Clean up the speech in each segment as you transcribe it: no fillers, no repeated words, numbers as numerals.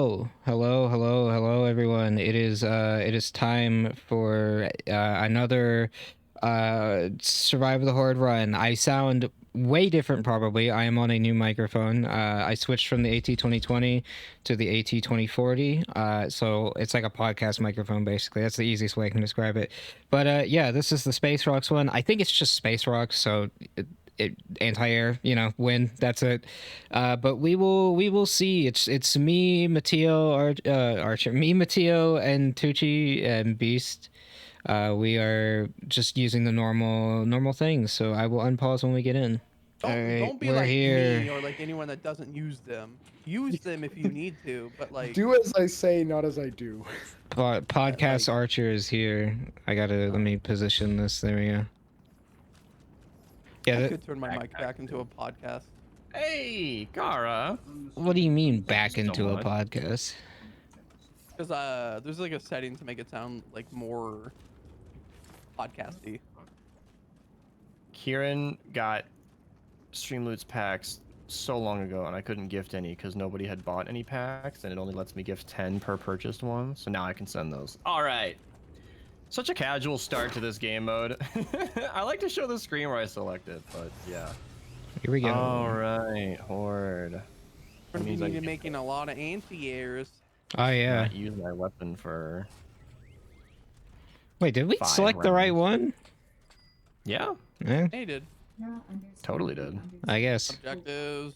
Oh, hello, everyone. It is time for another Survive the Horde run. I sound way different probably. I am on a new microphone. I switched from the AT2020 to the AT2040. So it's like a podcast microphone basically. That's the easiest way I can describe it. But yeah, this is the Space Rocks one. I think it's just Space Rocks, so anti-air, wind, that's it. But we will see. It's me, Mateo, Archer, me, Mateo, and Tucci and Beast. We are just using the normal things, so I will unpause when we get in. All right, Don't be we're like here. me or like anyone that doesn't use them. Use them if you need to, but like Do as I say, not as I do. Podcast like- Archer is here. Let me position this. There we go. I Yeah, could turn my mic back into a podcast. Hey, Kara. what do you mean back so into a much. podcast? Because there's like a setting to make it sound like more podcasty. Kieran got Streamloots packs so long ago, and I couldn't gift any because nobody had bought any packs, and it only lets me gift 10 per purchased one. So now I can send those. All right. Such a casual start to this game mode. I like to show the screen where I select it, but yeah. Here we go. All right, Horde. We're means gonna be I- making a lot of anti-airs. Oh yeah. Not use my weapon for. Wait, did we 5 select the right one? Yeah, Yeah, Hey, did totally did. I guess. objectives,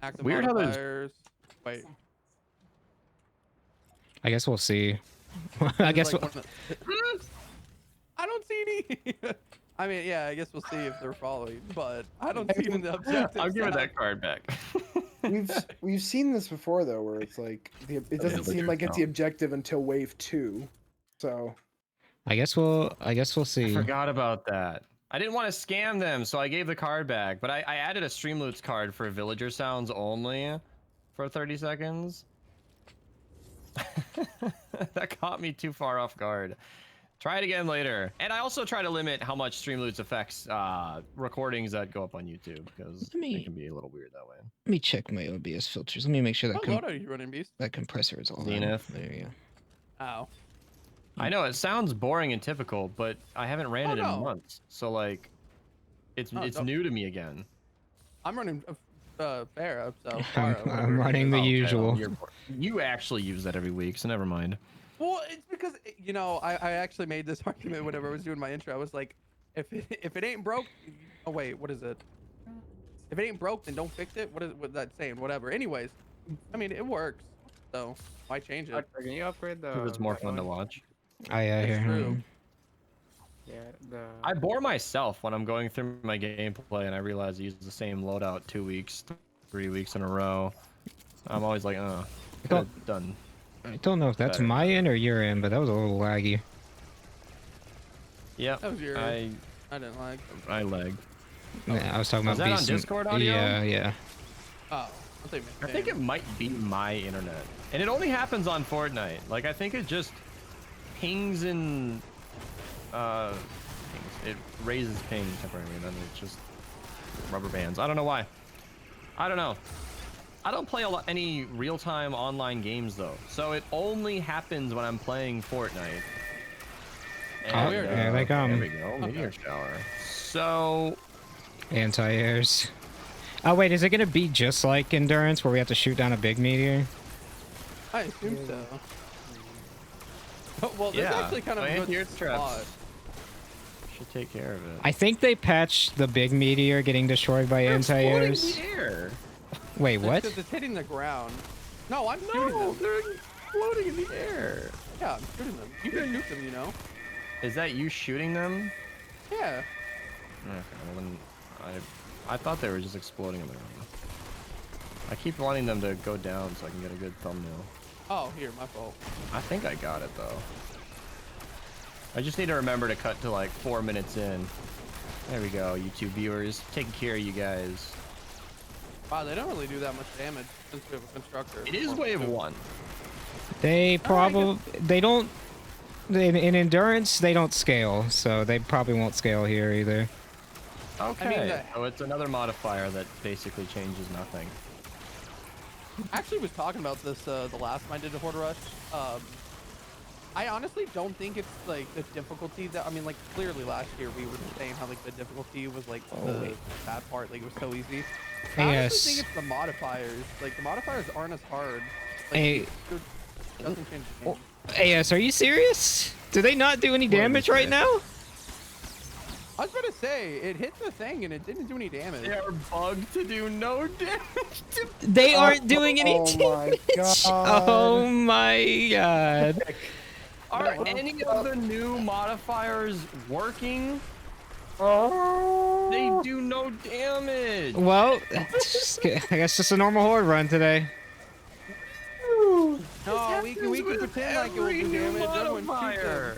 active Weird how there's- modifiers. Wait, I guess we'll see. I guess. like I don't see any. I mean, yeah, I guess we'll see if they're following, but I don't see it in the objectives. I'll give it that card back. We've seen this before though, where it's like it doesn't seem like it's the objective until wave 2. So I guess we'll see. I forgot about that. I didn't want to scam them, so I gave the card back. But I added a Streamloots card for villager sounds only for 30 seconds. That caught me too far off guard. Try it again later. And I also try to limit how much Streamloots affects recordings that go up on YouTube, because it can be a little weird that way. Let me check my OBS filters. Let me make sure that What are you running, Beast? that compressor is on. Zenith. There you go. Ow. I know it sounds boring and typical, but I haven't ran it in no. months. So like, it's no. new to me again. I'm running Farah, so I'm Farah, whatever it running is. the Okay, usual. well, you actually use that every week, so never mind. Well, it's because I actually made this argument whenever I was doing my intro. I was like, if it ain't broke, oh wait, what is it? If it ain't broke, then don't fix it. What is that saying? Whatever. Anyways, I mean it works, so why change it? Can you upgrade the? It was more fun to one? watch. I It's hear. true. Yeah, the. I bore myself when I'm going through my gameplay and I realize I use the same loadout 2 weeks, 3 weeks in a row. I'm always like, done. I don't know if that's Better. my end or your end, but that was a little laggy. Yep. That was your. I didn't like. lagged. Yeah, I was talking Was about that on Beast and- Discord audio? Yeah. Oh, I think. I think it might be my internet. And it only happens on Fortnite. Like, I think it just pings and, it raises ping temporarily, and then it just rubber bands. I don't know why. I don't know. I don't play any real-time online games, though. So it only happens when I'm playing Fortnite. Oh, here they come. There we go. Meteor shower. So... Anti-airs. Oh wait, is it gonna be just like Endurance, where we have to shoot down a big meteor? I assume so. Well, this is Yeah, actually kind of a anti-air good traps. spot. Should take care of it. I think they patched the big meteor getting destroyed by They're anti-airs. exploding in the air. Wait, It's what? 'cause it's hitting the ground. No, I'm shooting No, them. they're floating in the air. Yeah, I'm shooting them. You can shoot them, you know. Is that you shooting them? Yeah. Okay, well then I thought they were just exploding in the ground. I keep wanting them to go down so I can get a good thumbnail. Oh, here, my fault. I think I got it though. I just need to remember to cut to like 4 minutes in. There we go, YouTube viewers. Taking care of you guys. Wow, they don't really do that much damage since we have a constructor. It is wave 1. They probably don't. In Endurance, they don't scale, so they probably won't scale here either. Okay. that- So it's another modifier that basically changes nothing. I actually was talking about this the last time I did a Horde Rush. I honestly don't think it's like the difficulty that, I mean, like clearly last year we were saying how like the difficulty was like the bad part, like it was so easy. I honestly think it's the modifiers. Like the modifiers aren't as hard. Like, Hey, it doesn't change the game. AS, are you serious? Do they not do any damage right now? I was about to say, it hit the thing and it didn't do any damage. They are bugged to do no damage. They aren't doing any Oh my damage. god. Oh my god. Are any of the new modifiers working? Oh. They do no damage. Well, I guess just a normal horde run today. No, we can pretend like it will do damage. Everyone shoot them.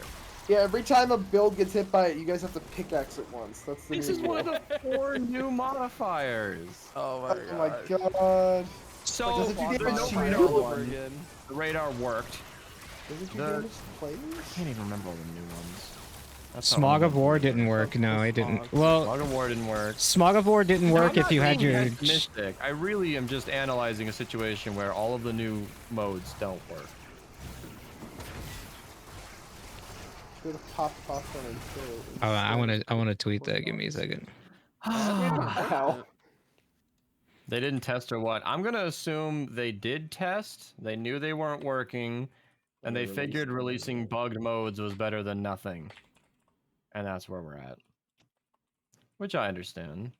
Yeah, every time a build gets hit by it, you guys have to pickaxe it once. That's the This new is one rule. of the 4 new modifiers. Oh Oh my god. So Like, does it do the damage to radar you? one- the radar worked. Does it do The- damage to players? I can't even remember all the new ones. That's how Smog of unlucky War we didn't were. work. No, it didn't. Smog. Well, Smog of War didn't work. Smog of War didn't work I'm if not you had being your. pessimistic. I really am just analyzing a situation where all of the new modes don't work. Should have popped popcorn and kill it. Oh, I wanna tweet that. Give me a second. Ow. They didn't test or what? I'm gonna assume they did test. They knew they weren't working, and they figured releasing bugged modes was better than nothing. And that's where we're at. Which I understand.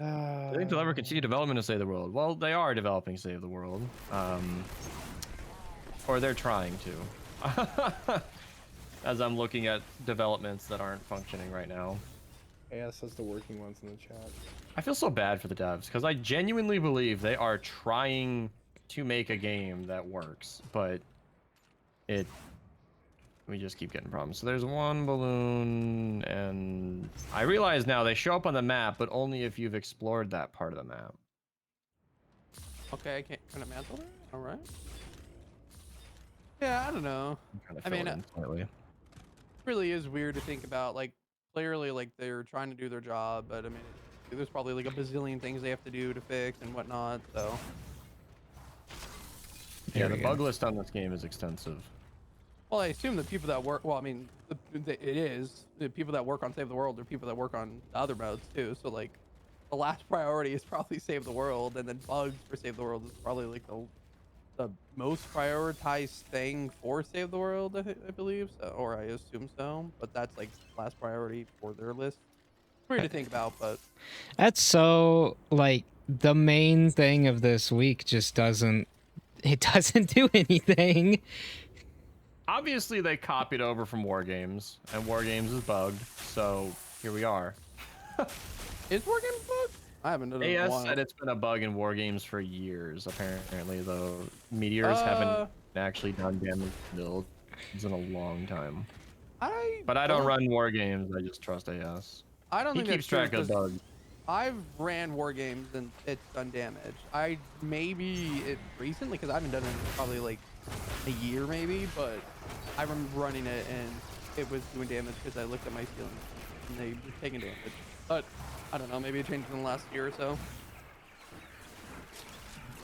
I think they'll ever continue development of Save the World. Well, they are developing Save the World. Or they're trying to. As I'm looking at developments that aren't functioning right now. Yeah, says the working ones in the chat. I feel so bad for the devs, because I genuinely believe they are trying to make a game that works, but we just keep getting problems. So there's one balloon, and I realize now they show up on the map, but only if you've explored that part of the map. Okay, I can't kind of mantle there. All right. Yeah, I don't know. I mean, slightly. Really is weird to think about. Like, clearly, like they're trying to do their job, but I mean, there's probably like a bazillion things they have to do to fix and whatnot. So. Yeah, the bug list on this game is extensive. Well, I assume the people that work. Well, I mean, it is the people that work on Save the World. They're people that work on the other modes too. So like, the last priority is probably Save the World, and then bugs for Save the World is probably like the most prioritized thing for Save the World, I believe, so, or I assume so. But that's like last priority for their list. Weird to think about, but That's so like the main thing of this week just doesn't. It doesn't do anything. Obviously, they copied over from War Games, and War Games is bugged, so here we are. is War Games bugged? I haven't done it in a AS while. said it's been a bug in War Games for years, apparently, though meteors haven't actually done damage to builds in a long time. But I don't run War Games, I just trust AS. I don't He think keeps that's true, track of 'cause bugs. I've ran War Games and it's done damage. I maybe it recently, because I haven't done it in probably like a year maybe, but I remember running it and it was doing damage because I looked at my ceilings and they were taking damage. But I don't know, maybe it changed in the last year or so.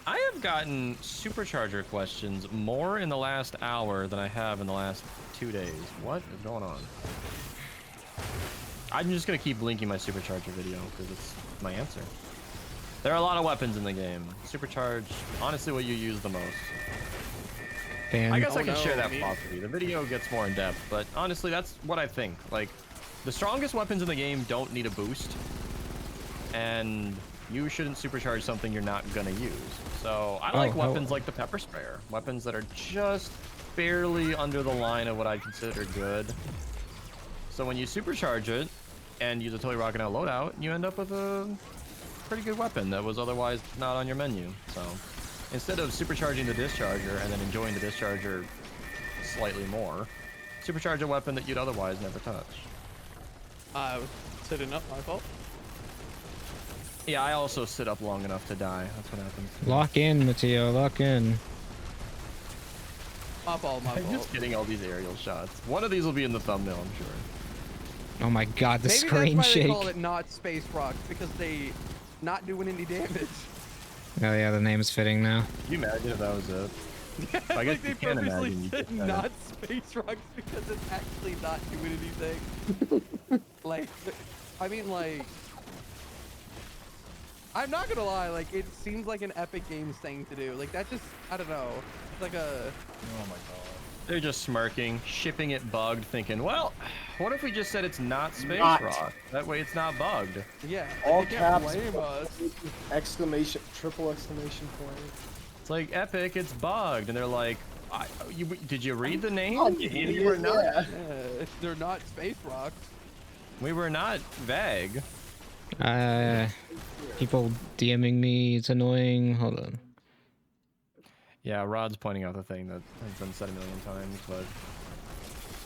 I have gotten supercharger questions more in the last hour than I have in the last 2 days. What is going on? I'm just gonna keep linking my supercharger video because it's my answer. There are a lot of weapons in the game. Supercharge, honestly, what you use the most. And I guess I Oh can share no, that me. philosophy. The video gets more in depth, but honestly, that's what I think. Like, the strongest weapons in the game don't need a boost, and you shouldn't supercharge something you're not gonna use. So I like weapons like the pepper sprayer, weapons that are just barely under the line of what I consider good. So when you supercharge it and use a totally rocking out loadout, you end up with a pretty good weapon that was otherwise not on your menu. So instead of supercharging the discharger and then enjoying the discharger slightly more, supercharge a weapon that you'd otherwise never touch. I was sitting up, my fault. Yeah, I also sit up long enough to die. That's what happens. lock in, Mateo. Lock in. My fault, my I'm fault. just getting all these aerial shots. One of these will be in the thumbnail, I'm sure. Oh my god, the Maybe screen that's why shake. they call it not space rock, because they not doing any damage. Oh yeah, the name's fitting now. Can you imagine if that was it? I guess Like they you can't purposely imagine. You said just said it. not space rocks because it's actually not doing anything. Like, I mean, like, I'm not gonna lie, like, it seems like an Epic Games thing to do. Like, that just, I don't know. It's like a, Oh my god. They're just smirking, shipping it bugged, thinking, well, what if we just said it's not space Not. rock? That way it's not bugged. yeah. All you can't caps. blame us. Exclamation, triple exclamation point. It's like, Epic, it's bugged. And they're like, did you read the name? Oh, You were not, yeah. Yeah, they're not space rocks. we were not vague. People DMing me, it's annoying. Hold on. Yeah, Rod's pointing out the thing that has been said a million times, but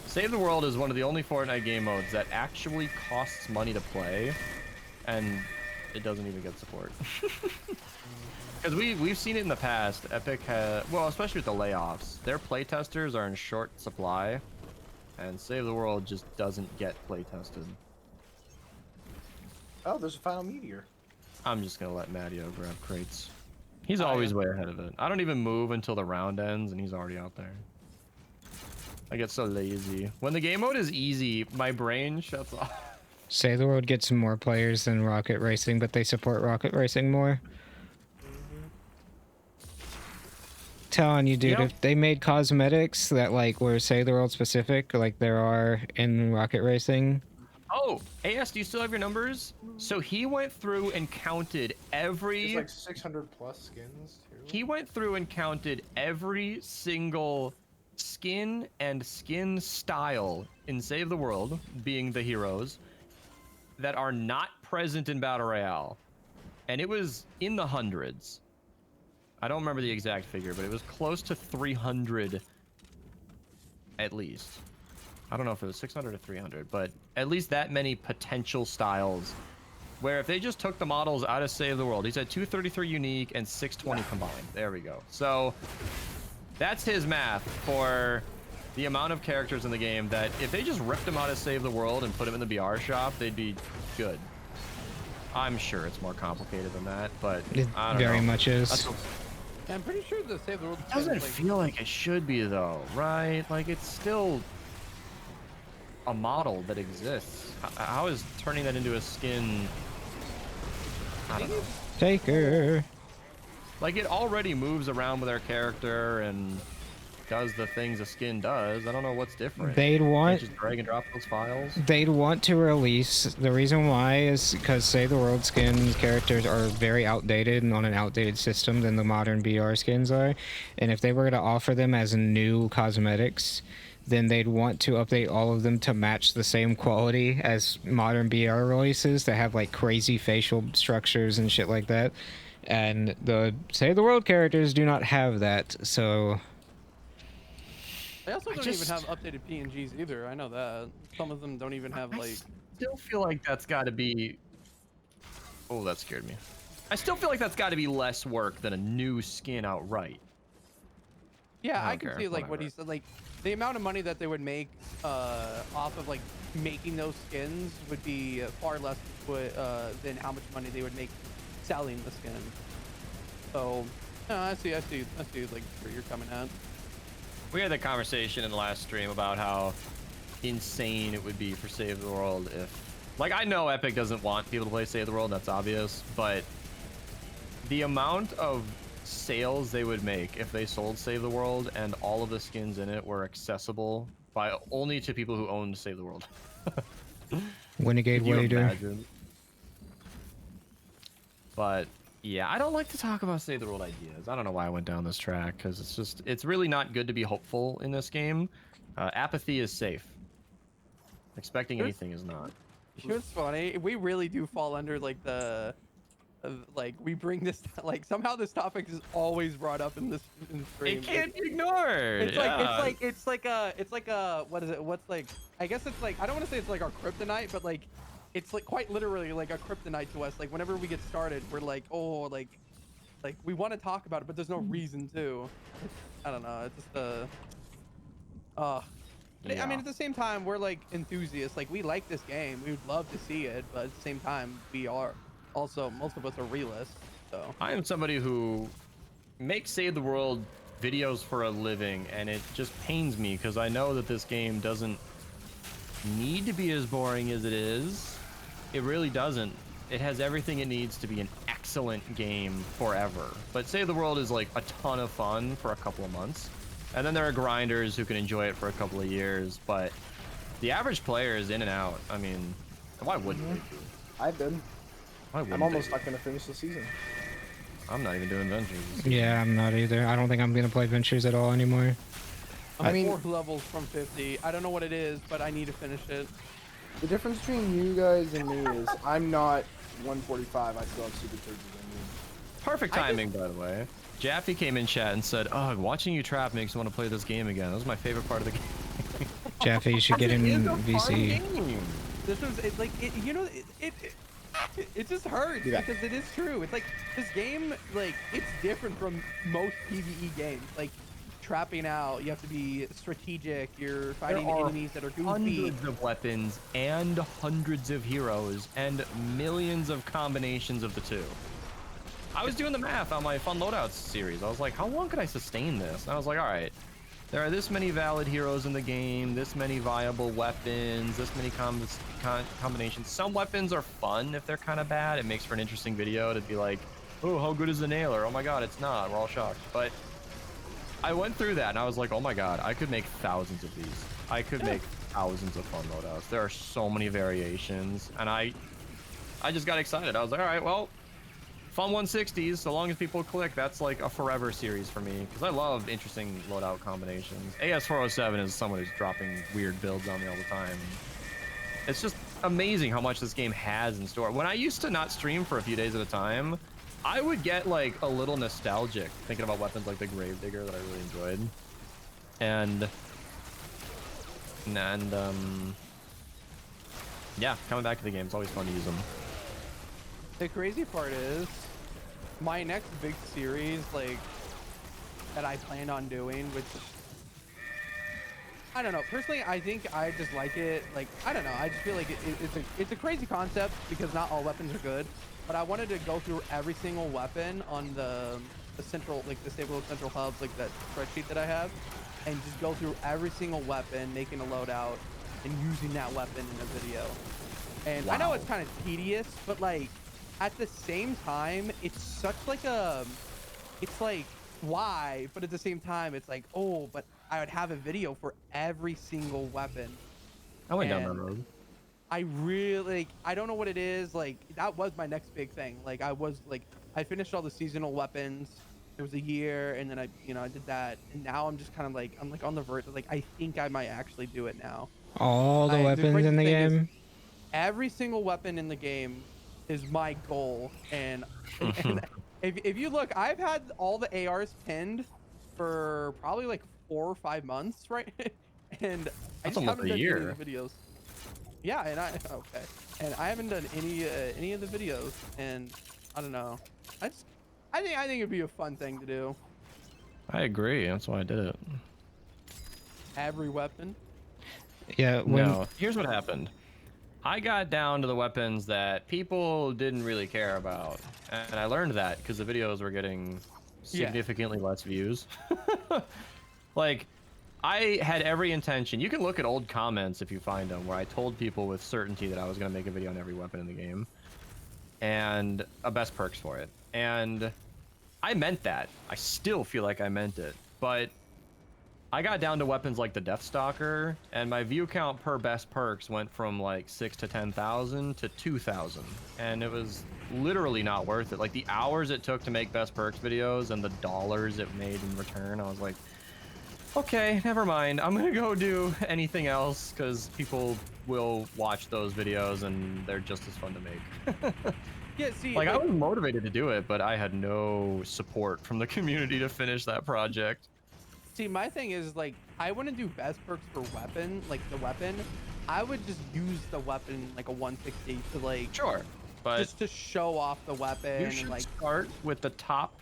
Save the World is one of the only Fortnite game modes that actually costs money to play, and it doesn't even get support. Because we've seen it in the past. Epic has, well, especially with the layoffs, their playtesters are in short supply, and Save the World just doesn't get playtested. Oh, there's a final meteor. I'm just gonna let Matteo grab crates. He's always way ahead of it. I don't even move until the round ends, and he's already out there. I get so lazy. When the game mode is easy, my brain shuts off. Say the World gets more players than Rocket Racing, but they support Rocket Racing more. Telling you, dude, Yep. if they made cosmetics that like were Say the World specific, like there are in Rocket Racing. Oh, AS, do you still have your numbers? So he went through and counted every... It's like 600 plus skins too. He went through and counted every single skin and skin style in Save the World, being the heroes, that are not present in Battle Royale. And it was in the hundreds. I don't remember the exact figure, but it was close to 300 at least. I don't know if it was 600 or 300, but at least that many potential styles where if they just took the models out of Save the World, he said 233 unique and 620 combined. There we go. So that's his math for the amount of characters in the game that if they just ripped them out of Save the World and put them in the BR shop, they'd be good. I'm sure it's more complicated than that, but It I don't very know. much is. That's what- I'm pretty sure the Save the World It doesn't like, feel like it should be though, right? Like it's still a model that exists. How is turning that into a skin? I don't know. Taker. Like it already moves around with our character and does the things a skin does. I don't know what's different. They'd Can't want just drag and drop those files. they'd want to release, the reason why is because Say the World skins characters are very outdated and on an outdated system than the modern BR skins are, and if they were to offer them as new cosmetics, then they'd want to update all of them to match the same quality as modern BR releases that have like crazy facial structures and shit like that, and the Save the World characters do not have that. So they also don't just- even have updated PNGs either. I know that. Some of them don't even have I like. still feel like that's got to be. Oh, that scared me. I still feel like that's got to be less work than a new skin outright. Yeah, I I don't can care, see like what whatever. he said. Like the amount of money that they would make off of like making those skins would be far less than how much money they would make selling the skin. So, no, I see, like where you're coming at. We had that conversation in the last stream about how insane it would be for Save the World if... Like, I know Epic doesn't want people to play Save the World, that's obvious, but the amount of sales they would make if they sold Save the World and all of the skins in it were accessible by only to people who owned Save the World. Renegade Could you Wader. imagine? But yeah, I don't like to talk about Save the World ideas. I don't know why I went down this track because it's really not good to be hopeful in this game. Apathy is safe. Expecting anything is not. You know what's funny? We really do fall under like the, like we bring this like somehow this topic is always brought up in this stream. It can't be ignored. It's yeah. like it's like a what is it? What's like? I guess it's like I don't want to say it's like our kryptonite, but like it's like quite literally like a kryptonite to us. Like whenever we get started, we're like, oh, like we want to talk about it, but there's no reason to. I don't know. It's just I mean, at the same time, we're like enthusiasts. Like we like this game. We would love to see it, but at the same time, we are also most of us are realists. So I am somebody who makes Save the World videos for a living, and it just pains me because I know that this game doesn't need to be as boring as it is. It really doesn't. It has everything it needs to be an excellent game forever. But Save the World is like a ton of fun for a couple of months. And then there are grinders who can enjoy it for a couple of years, but the average player is in and out. I mean, why wouldn't they be? I've been. Why wouldn't I'm they almost be? not gonna finish the season. I'm not even doing Ventures. Yeah, I'm not either. I don't think I'm gonna play Ventures at all anymore. I'm I mean- 4 levels from 50. I don't know what it is, but I need to finish it. The difference between you guys and me is I'm not 145. I still have super charges in me. Perfect I just- timing, by the way. Jaffe came in chat and said, "Oh, watching you trap makes me want to play this game again." That was my favorite part of the game. Jaffe, you should get in It is a fun VC. game. This was like it, you know it just hurts Yeah. because it is true. It's like this game, like it's different from most PvE games. Like trapping out, you have to be strategic. You're fighting There are enemies that are goofy. Hundreds of weapons and hundreds of heroes and millions of combinations of the two. I was doing the math on my Fun Loadouts series. I was like, how long could I sustain this? And I was like, all right, there are this many valid heroes in the game, this many viable weapons, this many combinations. Some weapons are fun if they're kind of bad. It makes for an interesting video to be like, oh, how good is the nailer? Oh my god, it's not. We're all shocked. But I went through that and I was like, oh my god, I could make thousands of these. I could make thousands of Fun Loadouts. There are so many variations, and I just got excited. I was like, all right, well, Fun 160s, so long as people click, that's like a forever series for me, because I love interesting loadout combinations. AS407 is someone who's dropping weird builds on me all the time. It's just amazing how much this game has in store. When I used to not stream for a few days at a time, I would get like a little nostalgic thinking about weapons like the Gravedigger that I really enjoyed. And yeah, coming back to the game, it's always fun to use them. The crazy part is, my next big series, like, that I plan on doing, which, I don't know, personally, I think I just like it, like, I don't know, I just feel like it's a crazy concept, because not all weapons are good, but I wanted to go through every single weapon on the central, like, the stable central hubs, like, that spreadsheet that I have, and just go through every single weapon, making a loadout, and using that weapon in a video. And I know it's kind of tedious, but, like, at the same time, it's such like a, it's like, why? But at the same time, it's like, oh, but I would have a video for every single weapon. I went down that And road. I really, like, I don't know what it is. Like, that was my next big thing. Like, I finished all the seasonal weapons. It was a year, and then I did that. And now I'm just kind of like, I'm like on the verge. Like, I think I might actually do it now. All the The weapons crazy in the thing is, game. every single weapon in the game is my goal, and if you look, I've had all the ARs pinned for probably like 4 or 5 months, right? And I That's just almost haven't a done year. any of the videos. Yeah, and I haven't done any of the videos, and I don't know. I think it'd be a fun thing to do. I agree. That's why I did it. Every weapon. Yeah, when No, here's what happened. I got down to the weapons that people didn't really care about, and I learned that because the videos were getting significantly less views. Like, I had every intention. You can look at old comments if you find them, where I told people with certainty that I was going to make a video on every weapon in the game and a best perks for it. And I meant that. I still feel like I meant it, but I got down to weapons like the Deathstalker, and my view count per best perks went from like 6 to 10,000 to 2,000, and it was literally not worth it. Like, the hours it took to make best perks videos and the dollars it made in return, I was like, okay, never mind. I'm gonna go do anything else because people will watch those videos and they're just as fun to make. Yeah, see, Like, I was motivated to do it, but I had no support from the community to finish that project. See, my thing is, like, I wouldn't do best perks for weapon, like the weapon. I would just use the weapon like a 160 to, like, Sure, but just to show off the weapon you and, should like, start with the top.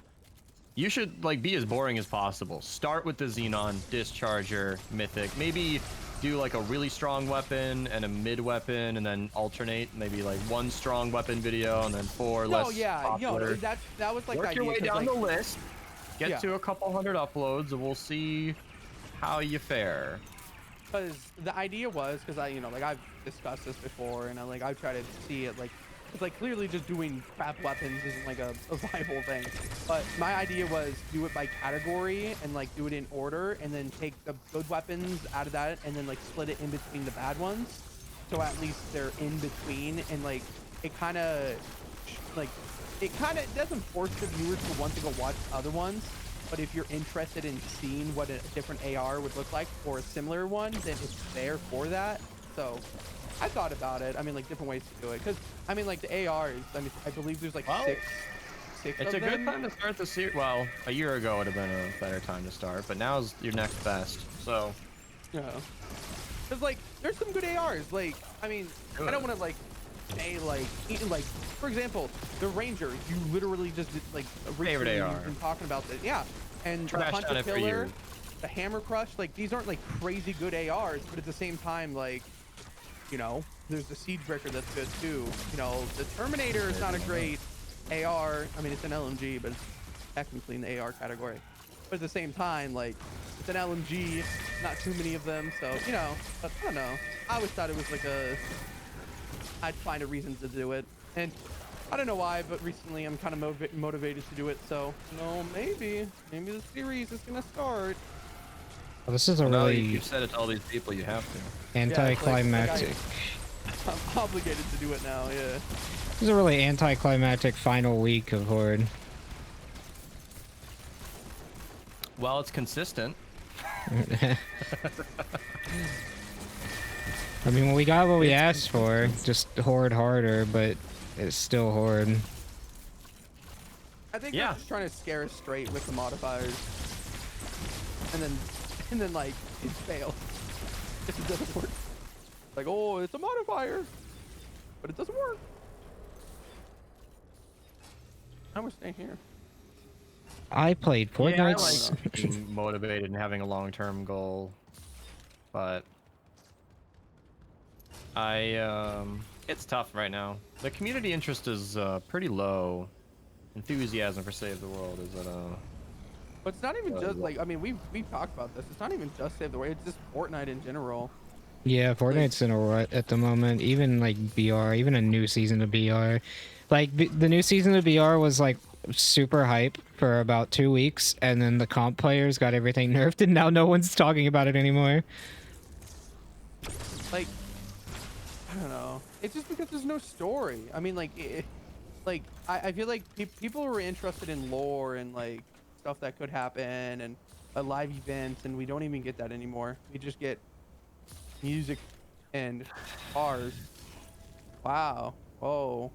You should, like, be as boring as possible. Start with the Xenon, Discharger, Mythic, maybe do like a really strong weapon and a mid weapon, and then alternate maybe like one strong weapon video and then four No, less yeah, popular. that was like Work the your idea, way 'cause, down like, the list. Get yeah. to a couple hundred uploads, and we'll see how you fare. Because the idea was, because like I've discussed this before, and I've tried to see it, like, it's like clearly just doing crap weapons isn't like a viable thing. But my idea was do it by category and like do it in order, and then take the good weapons out of that, and then like split it in between the bad ones, so at least they're in between, and like it kind of doesn't force the viewers to want to go watch other ones. But if you're interested in seeing what a different AR would look like or a similar one, then it's there for that. So I thought about it. I mean, like different ways to do it. Because I mean, like the ARs. I mean, I believe there's like Well, six It's of a good them. time to start the series. Well, a year ago would have been a better time to start, but now's your next best. So, Yeah. Because like there's some good ARs. Like I mean, I don't want to like say like for example, the Ranger. You literally just did, like Favorite recently AR. you've been talking about this. Yeah. And the Trashed on Hunter it for Killer, years. the Hammer Crush, like these aren't like crazy good ARs, but at the same time, like, there's the Siege Breaker that's good too. The Terminator is not a great AR. I mean, it's an LMG, but it's technically in the AR category. But at the same time, like, it's an LMG, not too many of them, so but I don't know. I always thought it was like I'd find a reason to do it, and I don't know why, but recently I'm kind of motivated to do it. So, maybe the series is gonna start. Well, this is a Well, now that really you've said it to all these people, you have to. anticlimactic. I'm obligated to do it now. Yeah. This is a really anticlimactic final week of Horde. Well, it's consistent. I mean, we got what we asked for, just Horde harder, but it's still Horde. I think they're just trying to scare us straight with the modifiers, and then like it fails if it doesn't work. Like, oh, it's a modifier, but it doesn't work. Now we're staying here. I played Fortnite. Yeah, I like being motivated and having a long-term goal, but it's tough right now. The community interest is pretty low. Enthusiasm for Save the World is at But it's not even just like, I mean, we've talked about this. It's not even just Save the World. It's just Fortnite in general. Yeah, Fortnite's in a rut at the moment. Even like BR, even a new season of BR. Like the new season of BR was like super hype for about 2 weeks, and then the comp players got everything nerfed, and now no one's talking about it anymore. Like, I don't know. It's just because there's no story. I mean, like, I feel like people were interested in lore and like stuff that could happen and a live event, and we don't even get that anymore. We just get music and cars. Wow. Whoa.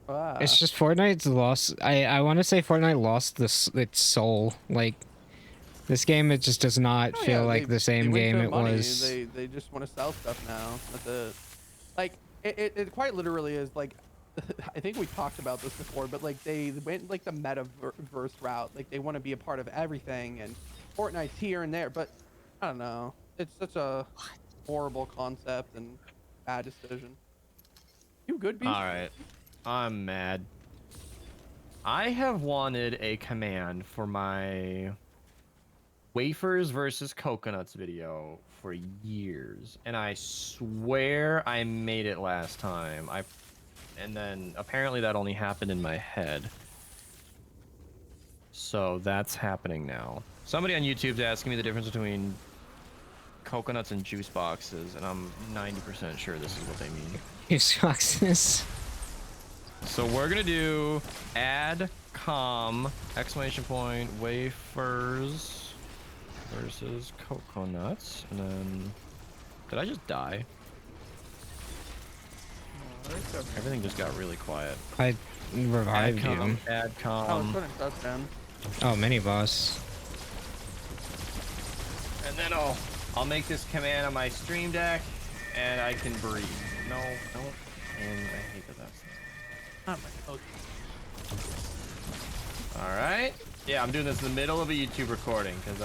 Wow. It's just Fortnite's lost. I want to say Fortnite lost its soul. Like this game, it just does not feel like the same game it was. They just want to sell stuff now. That's it. Like it quite literally is like. I think we talked about this before, but like they went like the metaverse route. Like they want to be a part of everything, and Fortnite's here and there. But I don't know. It's such a horrible concept and bad decision. You good, Beast? All right, I'm mad. I have wanted a command for my wafers versus coconuts video for years, and I swear I made it last time. And then apparently that only happened in my head. So that's happening now. Somebody on YouTube's asking me the difference between coconuts and juice boxes, and I'm 90% sure this is what they mean. Juice boxes. So we're gonna do add exclamation point wafers versus coconuts, and then did I just die? Everything just got really quiet. I revived you. Oh, it's putting touchdown. Oh, mini boss. And then I'll make this command on my stream deck, and I can breathe. No, don't. And I hate that that's. Oh my god. All right. Yeah, I'm doing this in the middle of a YouTube recording because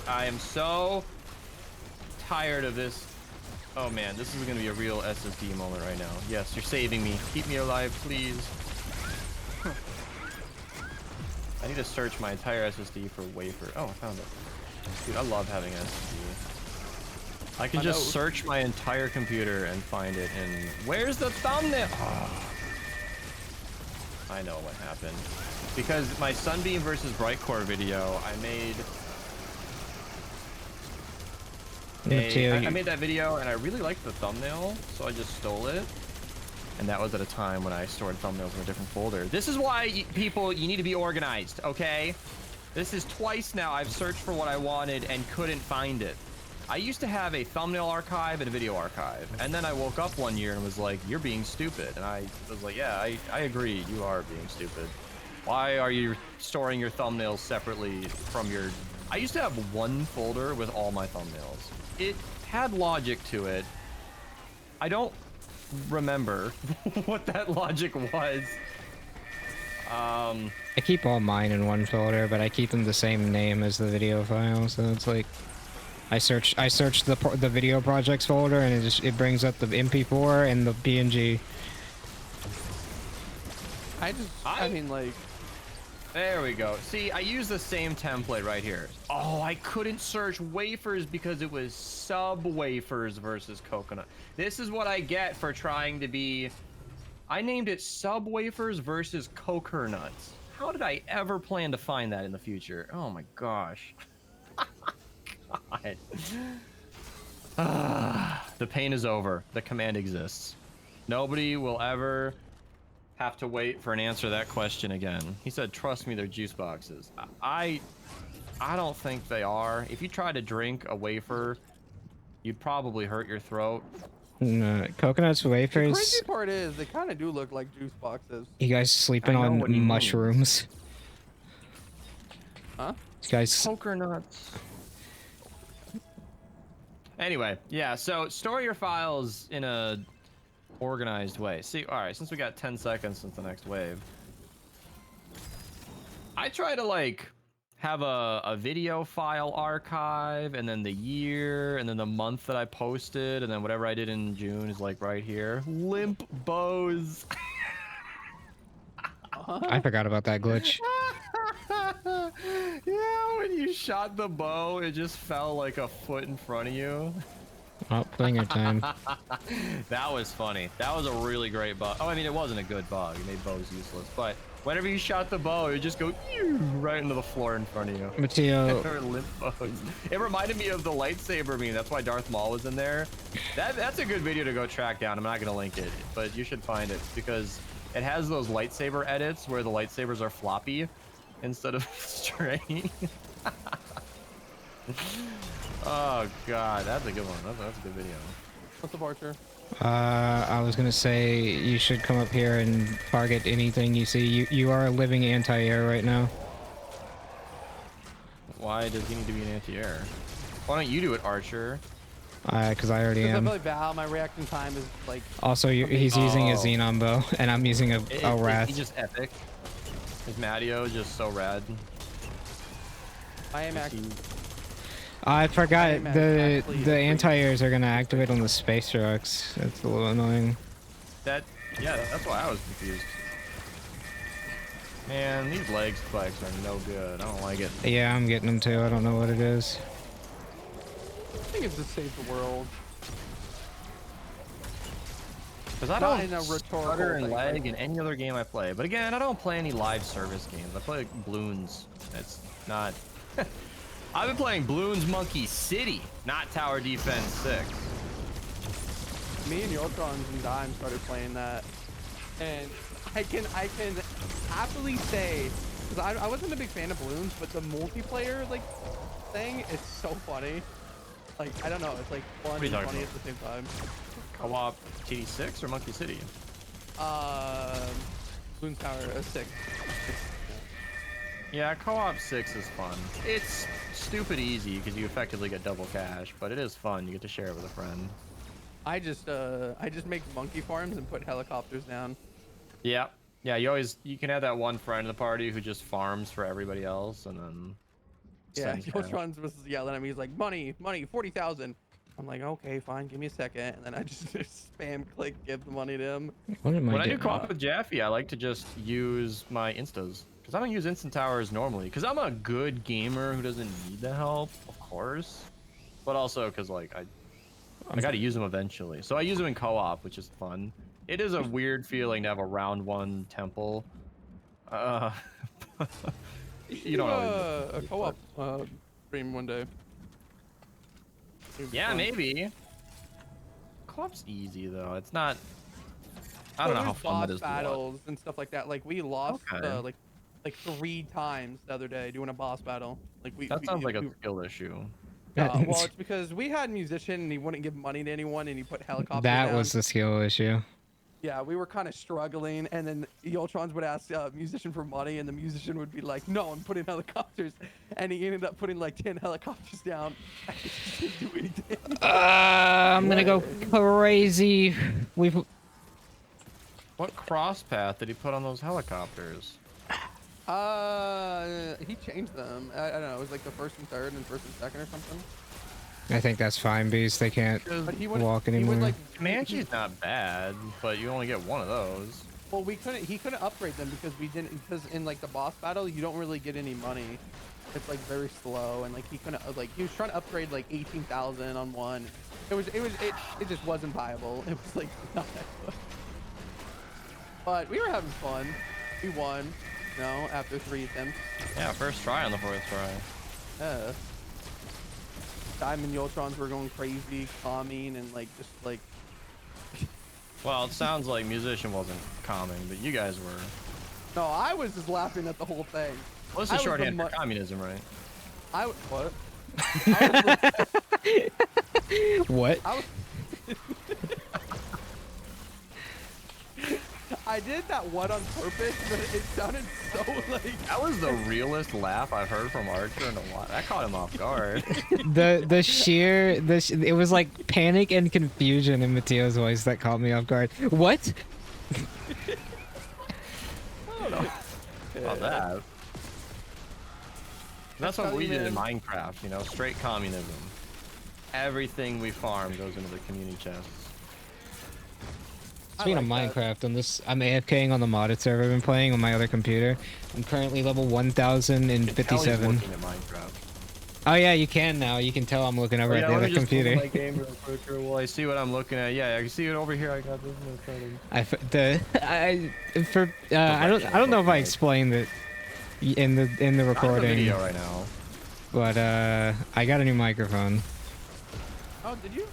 I am so tired of this. Oh man, this is gonna be a real SSD moment right now. Yes, you're saving me. Keep me alive, please. I need to search my entire SSD for wafer. Oh, I found it. Dude, I love having SSD. I can just search my entire computer and find it. And where's the thumbnail? Oh. I know what happened. Because my Sunbeam versus Brightcore video, I made. I made that video and I really liked the thumbnail, so I just stole it. And that was at a time when I stored thumbnails in a different folder. This is why, people, you need to be organized, okay? This is twice now I've searched for what I wanted and couldn't find it. I used to have a thumbnail archive and a video archive. And then I woke up one year and was like, you're being stupid. And I was like, yeah, I agree, you are being stupid. Why are you storing your thumbnails separately from your... I used to have one folder with all my thumbnails. It had logic to it. I don't remember what that logic was. I keep all mine in one folder, but I keep them the same name as the video file, so it's like I search the video projects folder and it brings up the MP4 and the PNG. I mean, like, there we go. See, I use the same template right here. Oh, I couldn't search wafers because it was sub wafers versus coconut. This is what I get for trying to be... I named it sub wafers versus coconuts. How did I ever plan to find that in the future? Oh my gosh. God. The pain is over. The command exists. Nobody will ever have to wait for an answer to that question again. He said, trust me, they're juice boxes. I don't think they are. If you try to drink a wafer, you'd probably hurt your throat. No, coconuts, wafers. The crazy part is they kind of do look like juice boxes. You guys sleeping on mushrooms? Huh? You guys. Coconuts. Anyway, yeah, so store your files in a organized way. See, all right, since we got 10 seconds since the next wave, I try to like have a video file archive, and then the year, and then the month that I posted, and then whatever I did in June is like right here. Limp bows. I forgot about that glitch. Yeah, when you shot the bow, it just fell like a foot in front of you. Oh, playing your time. That was funny. That was a really great bug. Oh, I mean, it wasn't a good bug. It made bows useless. But whenever you shot the bow, it would just go right into the floor in front of you. Mateo. Limp bows. It reminded me of the lightsaber meme. That's why Darth Maul was in there. That's a good video to go track down. I'm not going to link it, but you should find it because it has those lightsaber edits where the lightsabers are floppy instead of straight. Oh god, that's a good one. That's a good video. What's up, Archer? I was gonna say you should come up here and target anything you see. You are a living anti-air right now. Why does he need to be an anti-air? Why don't you do it, Archer? Because I already am. I feel like Val, my reaction time is like. Also, he's using a Xenon bow, and I'm using a Wrath. He's just epic. His Matteo just so rad. I am actually. I forgot the anti-airs are gonna activate on the space trucks. That's a little annoying. Yeah, that's why I was confused. Man, these leg spikes are no good. I don't like it. Yeah, I'm getting them too. I don't know what it is. I think it's to save the world. Because I don't stutter and lag in any other game I play. But again, I don't play any live service games. I play Bloons. It's not... I've been playing Bloons Monkey City, not Tower Defense 6. Me and Yoltrons and Dime started playing that. And I can happily say, because I wasn't a big fan of Bloons, but the multiplayer like thing is so funny. Like, I don't know, it's like fun and funny at the same time. Co-op TD6 or Monkey City? Bloons Tower 6. Yeah, co-op 6 is fun. It's stupid easy because you effectively get double cash, but it is fun. You get to share it with a friend. I just make monkey farms and put helicopters down. Yeah. Yeah, you can have that one friend in the party who just farms for everybody else and then Yeah, Yoltrons was yelling at me. He's like, money, 40,000. I'm like, okay, fine, give me a second, and then I just spam click, give the money to him. What am I When I do doing? co-op with Jaffe, I like to just use my instas because I don't use instant towers normally because I'm a good gamer who doesn't need the help, of course, but also because like I got to use them eventually. So I use them in co-op, which is fun. It is a weird feeling to have a round one temple. Uh, you don't always. A co-op stream one day. It'd be Yeah, fun. maybe. Co-op's easy though. It's not. I But don't know how with fun that boss is to watch. battles and stuff like that. Like we lost Okay. like 3 times the other day doing a boss battle. Like That sounds like a skill issue. well, it's because we had a musician and he wouldn't give money to anyone and he put helicopters That down. was the skill issue. Yeah, we were kind of struggling, and then Yoltrons would ask musician for money, and the musician would be like, "No, I'm putting helicopters," and he ended up putting like 10 helicopters down. I just didn't do anything. I'm gonna go crazy. We've What cross path did he put on those helicopters? He changed them. I don't know. It was like the first and third and first and second or something. I think that's fine, beast. They can't But he would walk He anymore. would like Comanche's not bad, but you only get one of those. Well, we couldn't. He couldn't upgrade them because we didn't. Because in like the boss battle, you don't really get any money. It's like very slow, and like he couldn't. Like he was trying to upgrade like 18,000 on one. It just wasn't viable. It was like not that good. But we were having fun. We won. You know, after 3 attempts. Yeah, first try on the 4th try. Diamond Yoltrons were going crazy, calming, and like just like. Well, it sounds like musician wasn't calming, but you guys were. No, I was just laughing at the whole thing. Well, it's I a was the shorthand for mu- communism, right? What? What? I did that one on purpose, but it sounded so like. That was the realest laugh I've heard from Archer in a while. That caught him off guard. It was like panic and confusion in Mateo's voice that caught me off guard. What? I don't know about that. That's what we did in Minecraft, you know, straight communism. Everything we farm goes into the community chests. Speaking of Minecraft, I'm AFKing on the modded server I've been playing on my other computer. I'm currently level 1057. Looking at Minecraft. Oh yeah, you can now. You can tell I'm looking over at the other computer. My game real quick. Well, I see what I'm looking at. Yeah, I can see it over here. I got this. I don't know if I explained it in the recording. The video right now. But I got a new microphone. Oh, did you?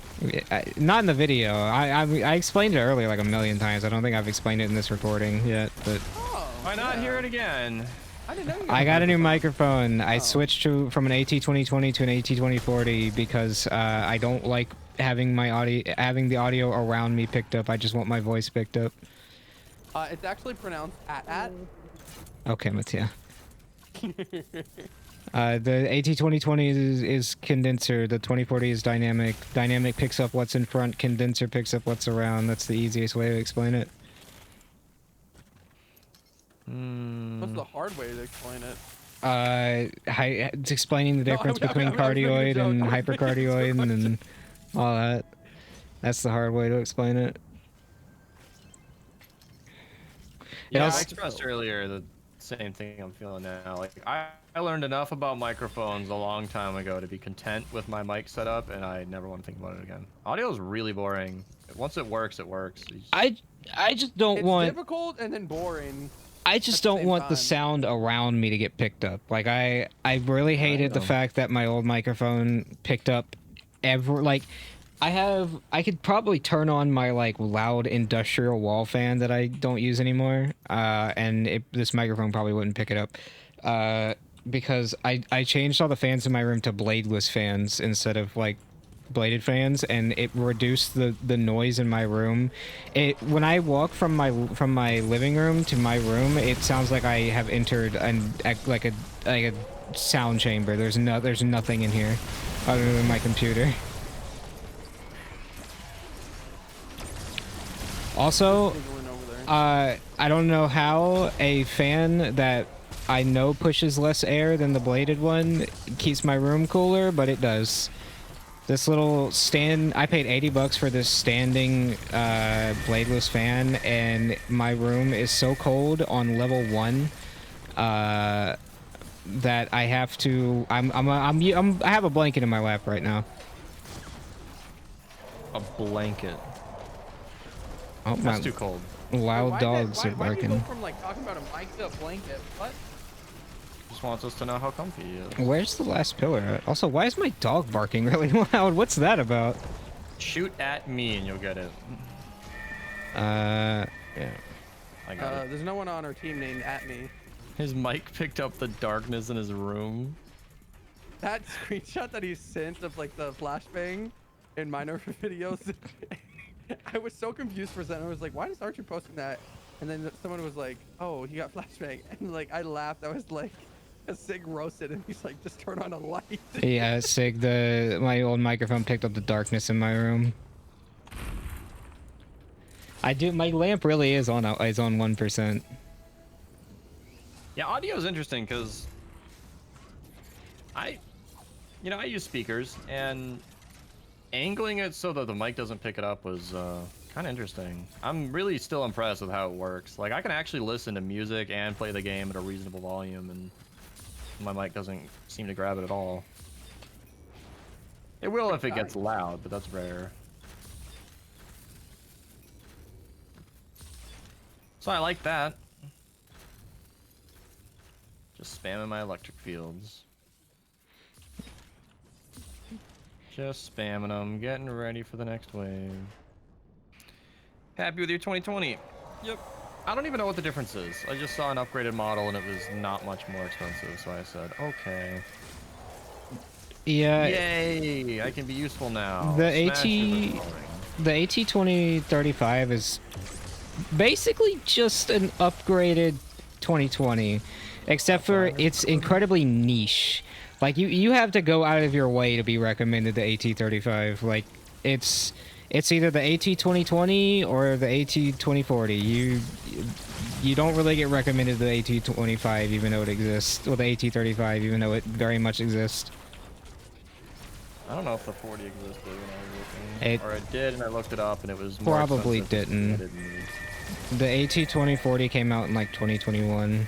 Not in the video. I explained it earlier like a million times. I don't think I've explained it in this recording yet, but Oh. Why not hear it again? I didn't know you. I got a new microphone. I switched from an AT2020 to an AT2040 because I don't like having the audio around me picked up. I just want my voice picked up. It's actually pronounced at. Okay, Mattia. The AT2020 is condenser. The 2040 is dynamic. Dynamic picks up what's in front. Condenser picks up what's around. That's the easiest way to explain it. What's the hard way to explain it? It's explaining the difference between I was making a cardioid joke. and I was making a hypercardioid and all that. That's the hard way to explain it. Yeah, also- I expressed earlier the same thing I'm feeling now. Like I learned enough about microphones a long time ago to be content with my mic setup, and I never want to think about it again. Audio is really boring. Once it works, it works. I just don't It's want. difficult and then boring. I just at the don't same want the time. sound around me to get picked up. Like I really hated the know. fact that my old microphone picked up I could probably turn on my like loud industrial wall fan that I don't use anymore, and this microphone probably wouldn't pick it up, because I changed all the fans in my room to bladeless fans instead of like bladed fans, and it reduced the noise in my room. When I walk from my living room to my room, it sounds like I have entered like a sound chamber. There's nothing in here other than my computer. Also, Giggling over there. I don't know how a fan that I know pushes less air than the bladed one keeps my room cooler, but it does. This little stand, I paid $80 for this standing bladeless fan, and my room is so cold on level 1 that I have to. I have a blanket in my lap right now. A blanket. Oh, That's my too cold. loud Why dogs are why do you go barking. from like talking about a mic to a blanket? What? Just wants us to know how comfy he is. Where's the last pillar at? Also, why is my dog barking really loud? What's that about? Shoot at me and you'll get it. Yeah. I got it. There's no one on our team named at me. His mic picked up the darkness in his room. That screenshot that he sent of like the flashbang in minor videos, I was so confused for a second. I was like, why is Archer posting that? And then someone was like, oh, he got flashbang. And like, I laughed. I was like, a Sig roasted. And he's like, just turn on a light. Yeah, Sig, my old microphone picked up the darkness in my room. My lamp really is on 1%. Yeah, audio is interesting because I use speakers, and angling it so that the mic doesn't pick it up was kind of interesting. I'm really still impressed with how it works. Like, I can actually listen to music and play the game at a reasonable volume, and my mic doesn't seem to grab it at all. It will if it gets loud, but that's rare. So I like that. Just spamming my electric fields. Just spamming them, getting ready for the next wave. Happy with your 2020? Yep. I don't even know what the difference is. I just saw an upgraded model and it was not much more expensive, so I said, okay. Yeah. Yay! I can be useful now. The AT2035 is basically just an upgraded 2020, except for it's incredibly niche. Like, you have to go out of your way to be recommended the AT35. Like, it's either the AT2020 or the AT2040. You don't really get recommended the AT25 even though it exists, or the AT35 even though it very much exists. I don't know if the 40 existed when I was looking. Or it did, and I looked it up, and it was more probably expensive than didn't. I didn't need. The AT2040 came out in like 2021.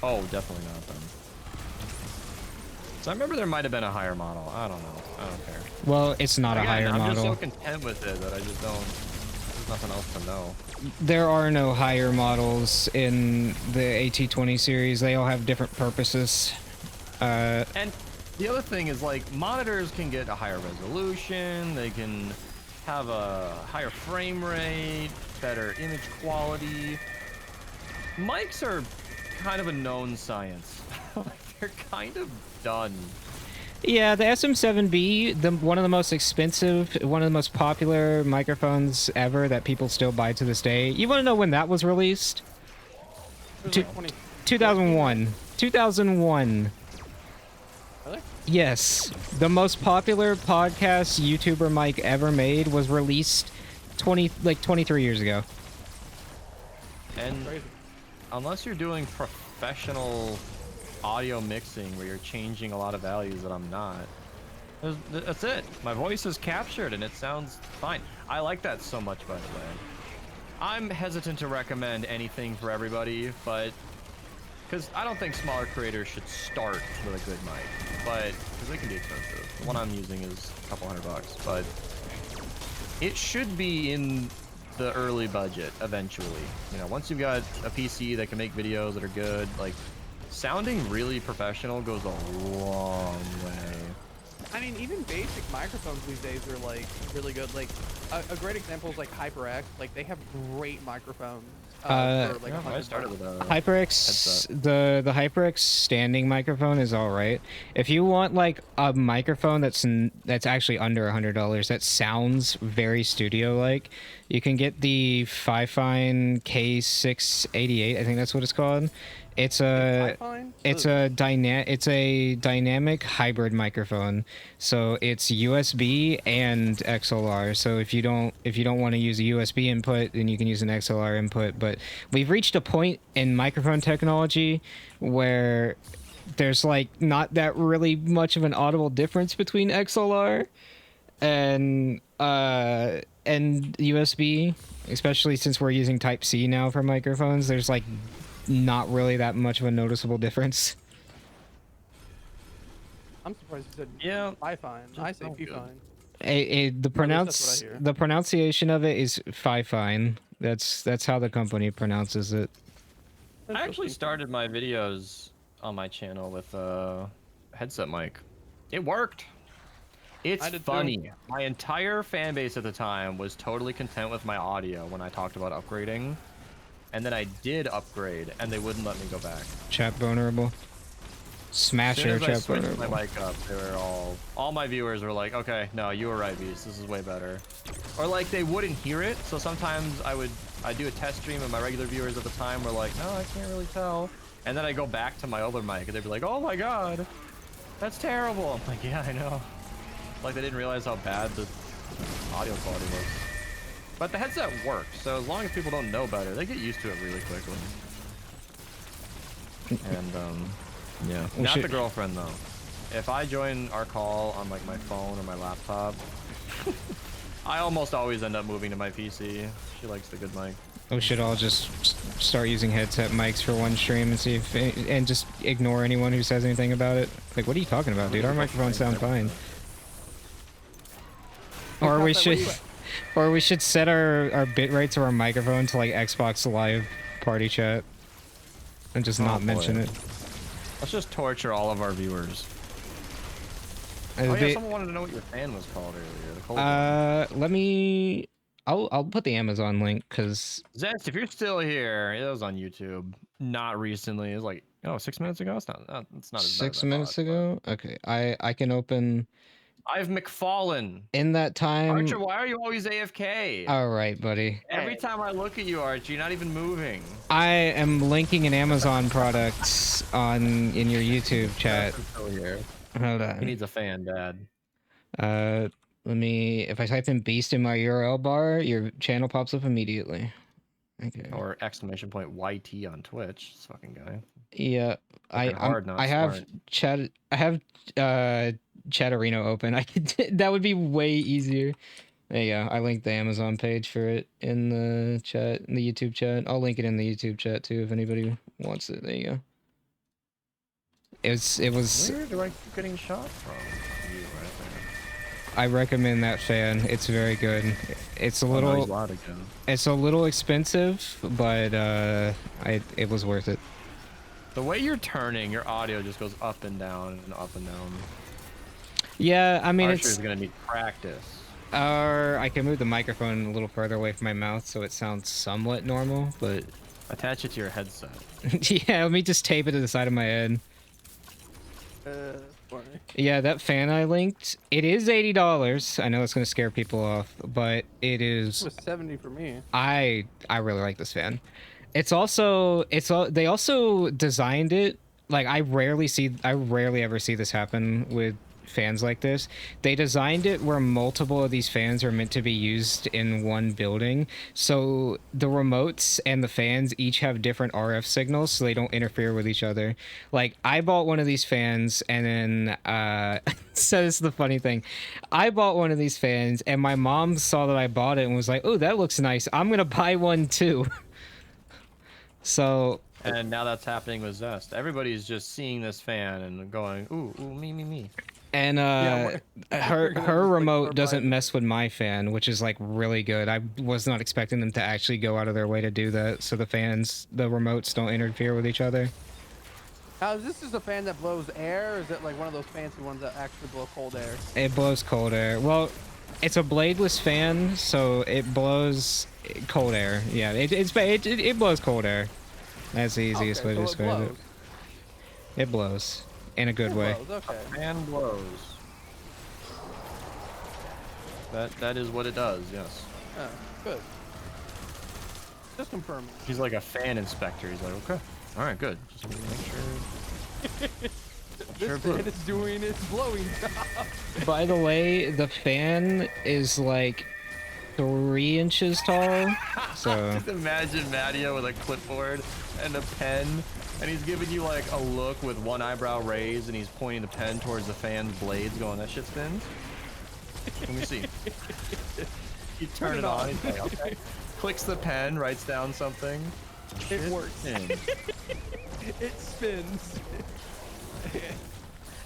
Oh, definitely not then. So I remember there might have been a higher model. I don't know. I don't care. Well, it's not a higher I'm model. just so content with it that I just don't. There's nothing else to know. There are no higher models in the AT20 series. They all have different purposes. And the other thing is, like, monitors can get a higher resolution. They can have a higher frame rate, better image quality. Mics are kind of a known science. They're kind of done. Yeah, the SM7B, one of the most expensive, one of the most popular microphones ever that people still buy to this day. You want to know when that was released? It was like 2001. 2001. Really? Yes. The most popular podcast YouTuber mic ever made was released 23 years ago. And unless you're doing professional audio mixing where you're changing a lot of values that I'm not, that's it. My voice is captured and it sounds fine. I like that so much, by the way. I'm hesitant to recommend anything for everybody, but because I don't think smaller creators should start with a good mic, but because they can be expensive. The one I'm using is a couple $100, but it should be in the early budget eventually. You know, once you've got a PC that can make videos that are good, like, sounding really professional goes a long way. I mean, even basic microphones these days are like really good. Like a great example is like HyperX. Like they have great microphones. For like Yeah, I started with a HyperX, headset. the HyperX standing microphone is all right. If you want like a microphone that's actually under $100 that sounds very studio-like, you can get the Fifine K688. I think that's what it's called. It's a dynamic hybrid microphone. So it's USB and XLR. So if you don't want to use a USB input, then you can use an XLR input. But we've reached a point in microphone technology where there's like not that really much of an audible difference between XLR and USB, especially since we're using Type C now for microphones. There's like not really that much of a noticeable difference. I'm surprised you said Yeah. fine. I say sound fee good. fine. The hear. the pronunciation of it is fine. That's how the company pronounces it. I actually started my videos on my channel with a headset mic. It worked. It's I did too. funny. My entire fan base at the time was totally content with my audio when I talked about upgrading. And then I did upgrade, and they wouldn't let me go back. Chat vulnerable. As Smasher soon as I chat switched vulnerable. my mic up, they were all my viewers were like, okay, no, you were right, Beast. This is way better. Or like they wouldn't hear it, so sometimes I'd do a test stream and my regular viewers at the time were like, no, I can't really tell. And then I go back to my older mic and they'd be like, oh my god, that's terrible. I'm like, yeah, I know. Like they didn't realize how bad the audio quality was. But the headset works, so as long as people don't know better, they get used to it really quickly. And yeah, We not should- the girlfriend though. If I join our call on like my phone or my laptop, I almost always end up moving to my PC. She likes the good mic. We should all just start using headset mics for one stream and see if and just ignore anyone who says anything about it. Like, what are you talking about, dude? Our microphones sound fine. Or we should set our bit rates of our microphone to like Xbox Live party chat and just not boy. mention it. Let's just torture all of our viewers. It'll Oh yeah, be- someone wanted to know what your fan was called earlier. The cold one. let me. I'll put the Amazon link because Zest, if you're still here, it was on YouTube. Not recently. It was like 6 minutes ago. It's not as bad as I 6 minutes thought, but- ago. Okay, I can open I've McFallen. in that time. Archer, why are you always AFK? All right, buddy. Every time I look at you, Archer, you're not even moving. I am linking an Amazon product in your YouTube chat. Still here. Hold He on. needs a fan, Dad. Let me. If I type in Beast in my URL bar, your channel pops up immediately. Okay. Or exclamation point YT on Twitch. This fucking guy. Yeah, Working hard, not I have smart. chat. I have Chatterino open. I could. That would be way easier. There you go. I linked the Amazon page for it in the chat, in the YouTube chat. I'll link it in the YouTube chat too if anybody wants it. There you go. It was. Where do I keep getting shot from? You right there. I recommend that fan. It's very good. It's a Oh, no, he's little. loud again. It's a little expensive, but it was worth it. The way you're turning, your audio just goes up and down and up and down. Yeah, I mean Archer's it's. gonna need practice. I can move the microphone a little further away from my mouth so it sounds somewhat normal, but Attach it to your headset. yeah, let me just tape it to the side of my head. Funny. Yeah, that fan I linked, it is $80. I know it's gonna scare people off, but it It is. was 70 for me. I really like this fan. They also designed it like I rarely ever see this happen with fans like this. They designed it where multiple of these fans are meant to be used in one building, so the remotes and the fans each have different RF signals so they don't interfere with each other. Like I bought one of these fans and then so this is the funny thing. I bought one of these fans and my mom saw that I bought it and was like, oh, that looks nice, I'm gonna buy one too. So And now that's happening with Zest. Everybody's just seeing this fan and going, ooh, me. and Yeah, her we're gonna just, like, remote provide- doesn't mess with my fan, which is like really good. I was not expecting them to actually go out of their way to do that, so the remotes don't interfere with each other. Now, is this just a fan that blows air, or is it like one of those fancy ones that actually blow cold air? It blows cold air. Well, it's a bladeless fan, so it blows cold air. Yeah, it blows cold air. That's the easiest way to so describe it. blows. It blows in a good It way. blows, okay. Fan blows. That is what it does, yes. Yeah, good. Just confirming. He's like a fan inspector. He's like, okay, all right, good. Just need to make sure. This Sure, fan blue. is doing its blowing job. By the way, the fan is like 3 inches tall, so Just imagine Matteo with a clipboard and a pen And he's giving you like a look with one eyebrow raised, and he's pointing the pen towards the fan's blades, going, "That shit spins." Let me see. You turn it on. He's like, okay. Clicks the pen, writes down something. It works. Spins. It spins.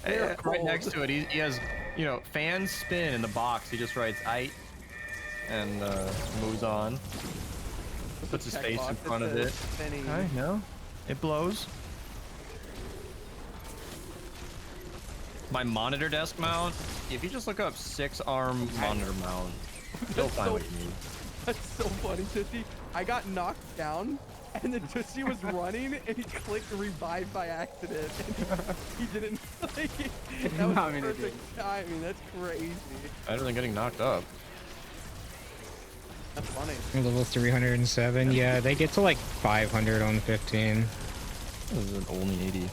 And right next to it, he has, you know, fan spin in the box. He just writes "ite" and moves on. Puts his face in front of it. I know. It blows. My monitor desk mount, if you just look up 6-arm monitor mount, you'll find what you need. That's so funny, Tootsie. I got knocked down, and then Tootsie was running, and he clicked revive by accident. And he didn't like it. That was perfect timing. That's crazy. Better than getting knocked up. That's funny. Level 307. Yeah, they get to like 500 on 15. This is an only 80.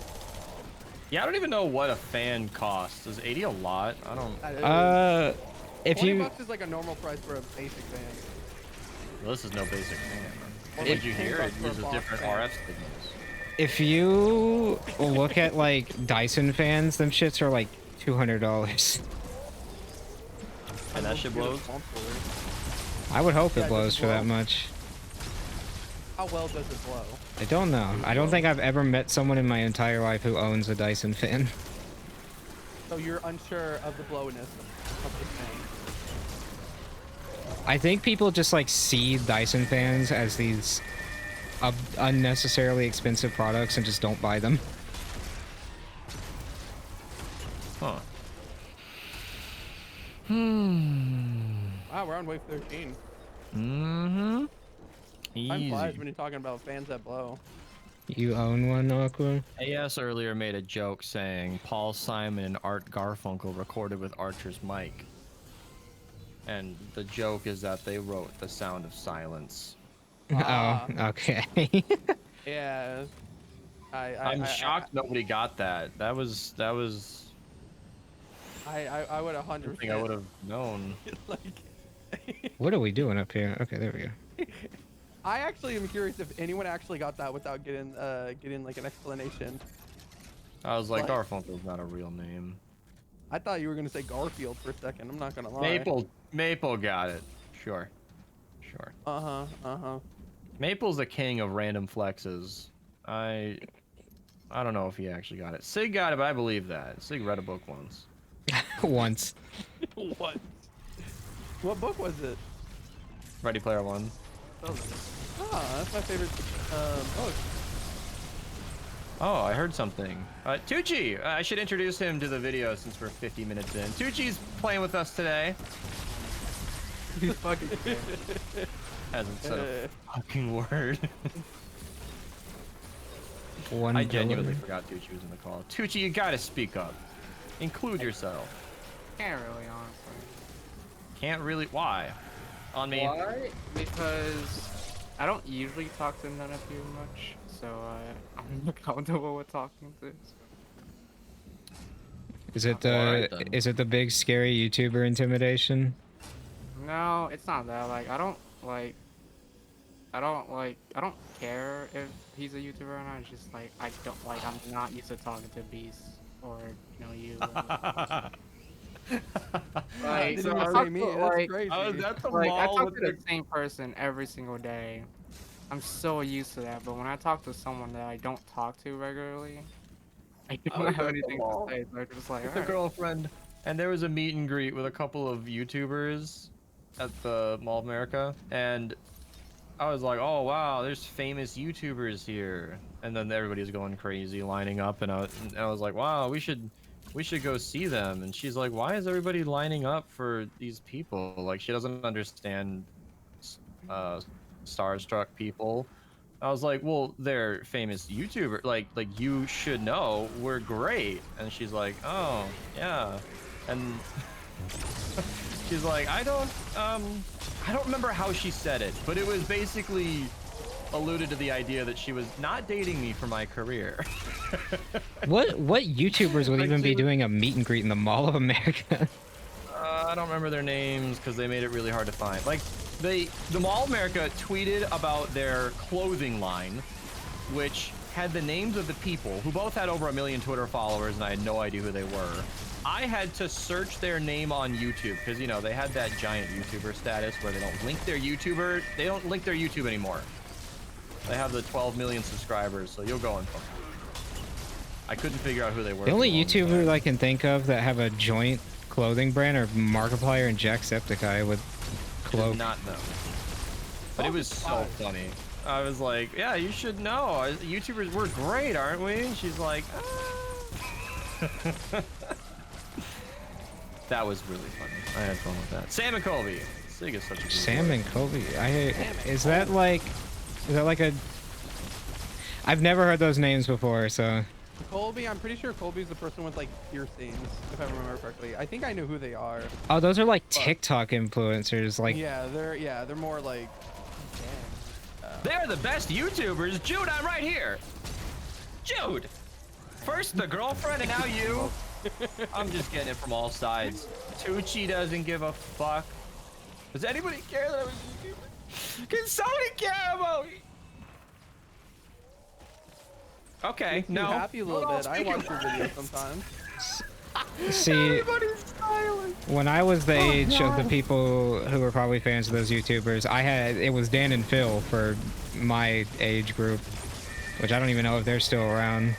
Yeah, I don't even know what a fan costs. Is 80 a lot? I don't. If 20 you bucks is like a normal price for a basic fan. Well, this is no basic fan. Well, Did like you hear 10 it bucks for a uses box different fan. RF signals? if you look at like Dyson fans, them shits are like $200. And that shit blows? I would hope Yeah, it it blows doesn't for that blow. much. How well does it blow? I don't know. I don't think I've ever met someone in my entire life who owns a Dyson fan. So you're unsure of the blowness of the fan. I think people just like see Dyson fans as these unnecessarily expensive products and just don't buy them. Huh. Wow, we're on wave 13. Mm-hmm. Time Easy. flies when you're talking about fans that blow. You own one, Aqua? AS earlier made a joke saying Paul Simon and Art Garfunkel recorded with Archer's mic. And the joke is that they wrote The Sound of Silence. Ah. Oh, okay. Yeah. I'm shocked nobody got that. That was I would 100%. something I would have known. like. What are we doing up here? Okay, there we go. I actually am curious if anyone actually got that without getting like an explanation. I was like, Like- Garfunkel's not a real name. I thought you were gonna say Garfield for a second. I'm not gonna lie. Maple got it. Sure. Uh huh. Maple's the king of random flexes. I don't know if he actually got it. Sig got it, but I believe that. Sig read a book once. Once. What? What book was it? Ready Player One. Ah, that's my favorite book. Oh, I heard something. Tucci! I should introduce him to the video since we're 50 minutes in. Tucci's playing with us today. He's fucking. Hasn't said a fucking word. One I genuinely pillar. forgot Tucci was in the call. Tucci, you gotta speak up. Include yourself. Can't really, honestly. Can't really. Why? On me. Why? Because I don't usually talk to none of you much, so I'm comfortable with talking to. Is it Alright, the then. is it the big scary YouTuber intimidation? No, it's not that. Like, I don't care if he's a YouTuber or not. It's just like I'm not used to talking to Beast or you. Like, Didn't so even I say talk me. to, That's like, crazy. I was at the I mall talk with to the... the same person every single day. I'm so used to that, but when I talk to someone that I don't talk to regularly, I don't was have at the anything to mall say. So I'm just like, with a alright. girlfriend, and there was a meet and greet with a couple of YouTubers at the Mall of America, and I was like, oh wow, there's famous YouTubers here, and then everybody was going crazy, lining up, and I was like, wow, we should go see them. And she's like, why is everybody lining up for these people? Like, she doesn't understand starstruck people. I was like, well, they're famous YouTuber, like you should know, we're great. And she's like, oh yeah. And she's like, I don't remember how she said it, but it was basically alluded to the idea that she was not dating me for my career. What YouTubers would Like, even she be was- doing a meet and greet in the Mall of America? I don't remember their names because they made it really hard to find. Like, the Mall of America tweeted about their clothing line, which had the names of the people who both had over 1 million Twitter followers, and I had no idea who they were. I had to search their name on YouTube because, you know, they had that giant YouTuber status where they don't link their YouTube anymore. They have the 12 million subscribers, so you'll go and find them. I couldn't figure out who they were. The only YouTubers I can think of that have a joint clothing brand are Markiplier and Jacksepticeye with cloak. Did not know. But it was so funny. I was like, yeah, you should know. YouTubers, we're great, aren't we? And she's like, ah. That was really funny. I had fun with that. Sam and Colby. Sig is such a good Sam word. and Colby. Is that like a? I've never heard those names before, so. Colby, I'm pretty sure Colby's the person with like piercings, if I remember correctly. I think I know who they are. Oh, those are like TikTok influencers. Like. Yeah, they're more like. They're the best YouTubers. Jude, I'm right here. Jude. First the girlfriend and now you. I'm just getting it from all sides. Tucci doesn't give a fuck. Does anybody care that I was a YouTuber? Can somebody care about me? Okay, Makes me no. happy a little bit. I watch your videos sometimes. See, Everybody's silent. when I was the age of the people who were probably fans of those YouTubers, it was Dan and Phil for my age group, which I don't even know if they're still around.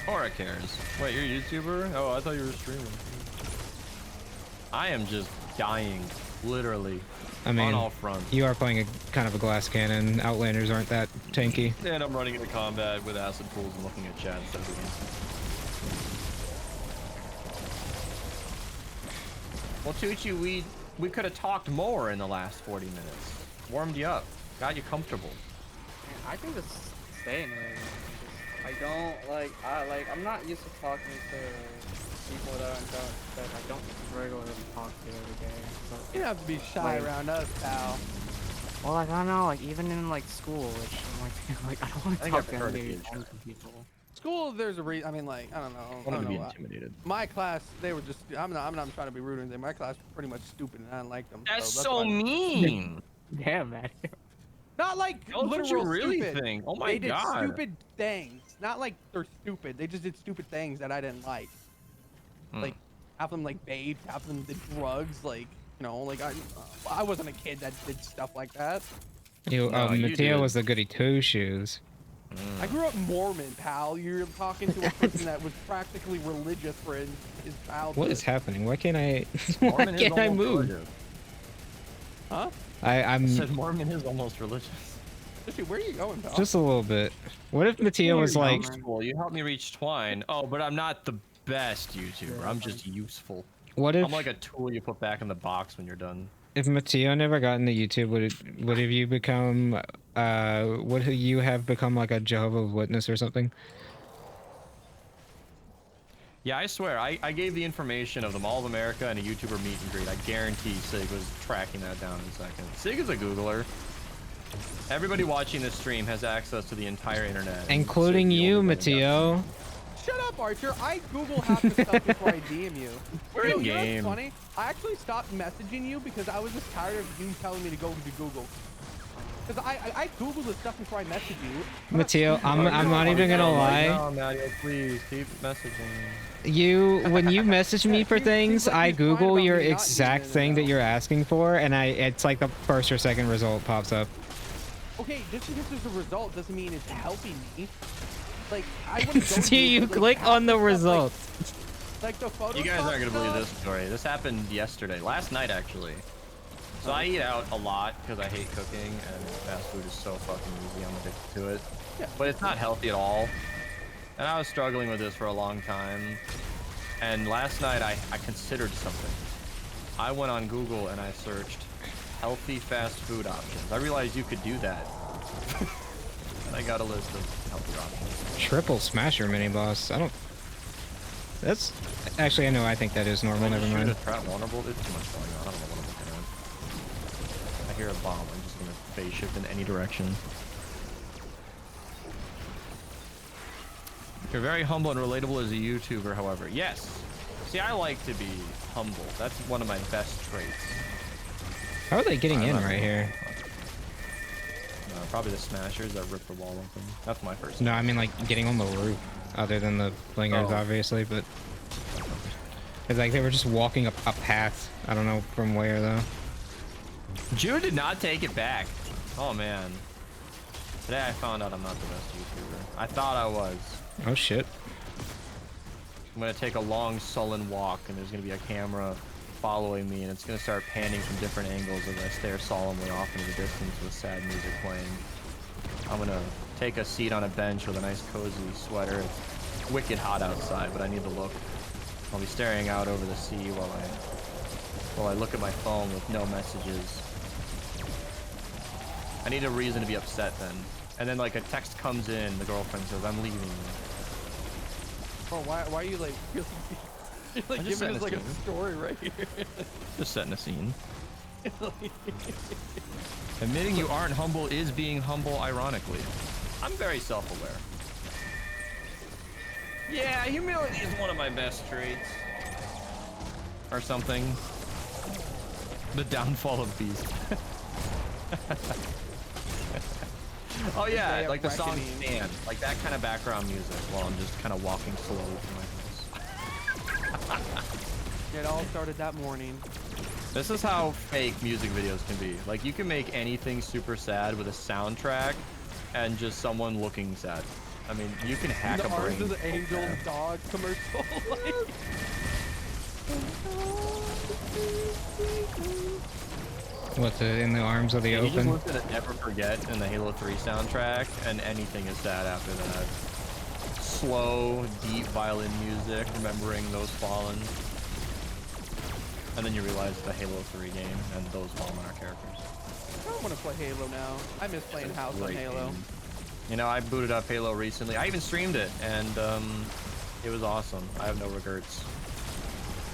Horror cares. Wait, you're a YouTuber? Oh, I thought you were streaming. I am just dying, literally. I mean, on all fronts. you are playing a kind of a glass cannon. Outlanders aren't that tanky. And I'm running into combat with acid pools and looking at chat instead of the game. Well, Tucci, we could have talked more in the last 40 minutes. Warmed you up, got you comfortable. I can just stay in there. I'm not used to talking to people that I don't regularly talk to every day. So, You don't have to be shy Like- around us, pal. well, like, I don't know, like even in like school, which I'm like I don't want I to think talk I've to heard of any you, Chad. people. School, there's a reason. I mean, like, I don't know. I I want don't to be know. intimidated. My class, they were just. I'm not trying to be rude or anything. My class was pretty much stupid, and I didn't like them. That's so so fine. mean. Damn, man. Not like Tell us what literal you really stupid. think. Oh my They did god. stupid things. Not like they're stupid. They just did stupid things that I didn't like. Like, half of them like babed, half of them did drugs. Like, you know, like I wasn't a kid that did stuff like that. You, No, you Mateo did. was the goody two shoes. I grew up Mormon, pal. You're talking to a person that was practically religious for his childhood. What is happening? Why can't I? Why Mormon is can't I almost move? religious. Huh? I'm Said Mormon is almost religious. Actually, where are you going, pal? just a little bit. What if Mateo was like? Well, you helped me reach Twine. Oh, but I'm not the best YouTuber. I'm just useful. What if I'm like a tool you put back in the box when you're done. if Mateo never got into YouTube? Would have you become? Would you have become like a Jehovah's Witness or something? Yeah, I swear, I gave the information of the Mall of America and a YouTuber meet and greet. I guarantee Sig was tracking that down in a second. Sig is a Googler. Everybody watching this stream has access to the entire internet. and Including Sig's the you, only one that got Mateo. Shut up, Archer. I Google half the stuff before I DM you. We're You know in game. what's funny? I actually stopped messaging you because I was just tired of you telling me to go to Google. Because I Google the stuff before I message you. Mateo, I'm not even gonna lie. No, Mario, please keep messaging. When you message me for He's things, like, I he's fine Google about your me not exact using it thing that now. you're asking for, and it's like the first or second result pops up. Okay, just because there's a result doesn't mean it's helping me. Like, I wouldn't go So to you like, click half on the stuff, result. Like the photo. You guys aren't gonna believe this story. This happened yesterday, last night actually. So I eat out a lot because I hate cooking and fast food is so fucking easy. I'm addicted to it. Yeah. But it's not healthy at all. And I was struggling with this for a long time. And last night I considered something. I went on Google and I searched healthy fast food options. I realized you could do that. And I got a list of healthy options. Triple smasher mini boss. I don't. That's actually I know. I think that is normal. Never Shoot mind. a trap vulnerable? There's too much going on. I don't know what I'm looking at. I hear a bomb. I'm just gonna phase shift in any direction. You're very humble and relatable as a YouTuber, however. Yes. See, I like to be humble. That's one of my best traits. How are they getting in right here? know. Probably the smashers that rip the wall open. That's my first. No, I mean like getting on the roof, other than the flingers, Oh. obviously, but it's like they were just walking up a path. I don't know from where though. Jude did not take it back. Oh man. Today I found out I'm not the best YouTuber. I thought I was. Oh shit. I'm gonna take a long sullen walk and there's gonna be a camera following me and it's gonna start panning from different angles as I stare solemnly off into the distance with sad music playing. I'm gonna take a seat on a bench with a nice cozy sweater. It's wicked hot outside, but I need to look. I'll be staring out over the sea while I look at my phone with no messages. I need a reason to be upset then. And then like a text comes in, the girlfriend says, I'm leaving you. Bro, why are you like really, you're like I'm just giving us like setting a a story right here? Just setting a scene. Admitting you aren't humble is being humble, ironically. I'm very self-aware. Yeah, humility is one of my best traits. Or something. The downfall of beast. Oh yeah, like the song Stand. Like that kind of background music while I'm just kind of walking slowly through my house. It all started that morning. This is how fake music videos can be. Like you can make anything super sad with a soundtrack and just someone looking sad. I mean, you can hack a brain. The Arms of the Angel dog commercial. Like. What's it in the arms of the You just open? listen to Never Forget in the Halo 3 soundtrack, and anything is sad after that. Slow, deep violin music, remembering those fallen. And then you realize the Halo 3 game and those fallen are characters. I don't want to play Halo now. I miss playing House on Great Halo. game. You know, I booted up Halo recently. I even streamed it, and it was awesome. I have no regrets.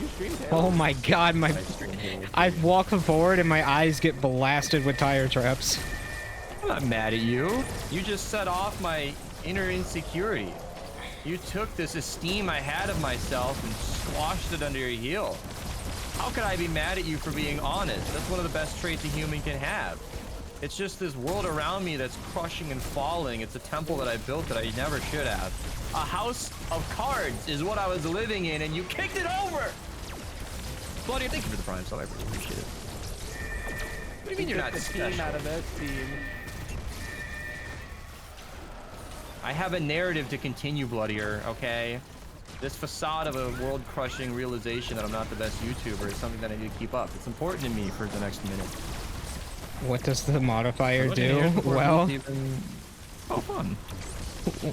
You streamed Halo? Oh my god, I streamed Halo 3. I walk forward and my eyes get blasted with tire traps. I'm not mad at you. You just set off my inner insecurity. You took this esteem I had of myself and squashed it under your heel. How could I be mad at you for being honest? That's one of the best traits a human can have. It's just this world around me that's crushing and falling. It's a temple that I built that I never should have. A house of cards is what I was living in, and you kicked it over! Bloody, thank you for the prime sub. I really appreciate it. What do you mean you're not the team special? out of that team. I have a narrative to continue, Bloodier, okay? This facade of a world-crushing realization that I'm not the best YouTuber is something that I need to keep up. It's important to me for the next minute. What does the modifier Look at here do? before Well, oh, fun.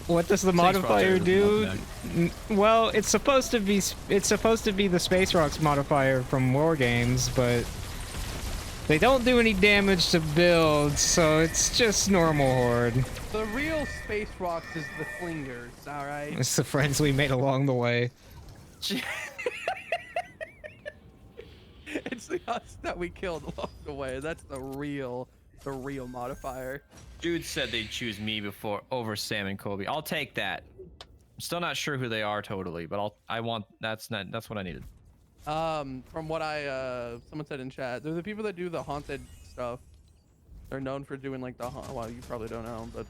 what does the Space modifier Rocket do? is Well, it's supposed to be the Space Rocks modifier from War Games, but they don't do any damage to builds, so it's just normal Horde. The real Space Rocks is the Flingers, alright? It's the friends we made along the way. It's the us that we killed along the way. That's the real modifier. Dude said they'd choose me over Sam and Kobe. I'll take that. I'm still not sure who they are totally, but that's what I needed. From what someone said in chat, they're the people that do the haunted stuff. They're known for doing like well, you probably don't know, but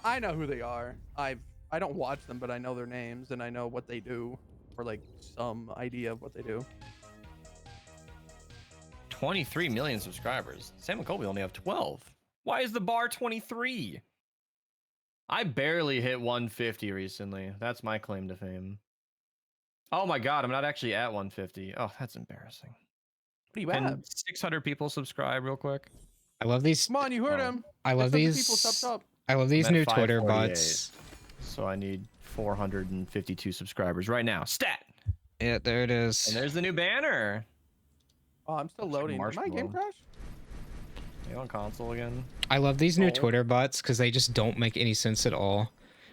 I know who they are. I don't watch them, but I know their names and I know what they do, or like some idea of what they do. 23 million subscribers. Sam and Kobe only have 12. Why is the bar 23? I barely hit 150 recently. That's my claim to fame. Oh my god, I'm not actually at 150. Oh, that's embarrassing. What do you Can have? 600 people subscribe real quick? I love these. Come on, you heard him. I love 600 these. people tapped up. I love these I'm at new Twitter 548. bots. So I need 452 subscribers right now. Stat! Yeah, there it And is. there's the new banner. Oh, I'm still loading. Did my game crash? Are you on console again? I love these new Oh. Twitter bots because they just don't make any sense at all.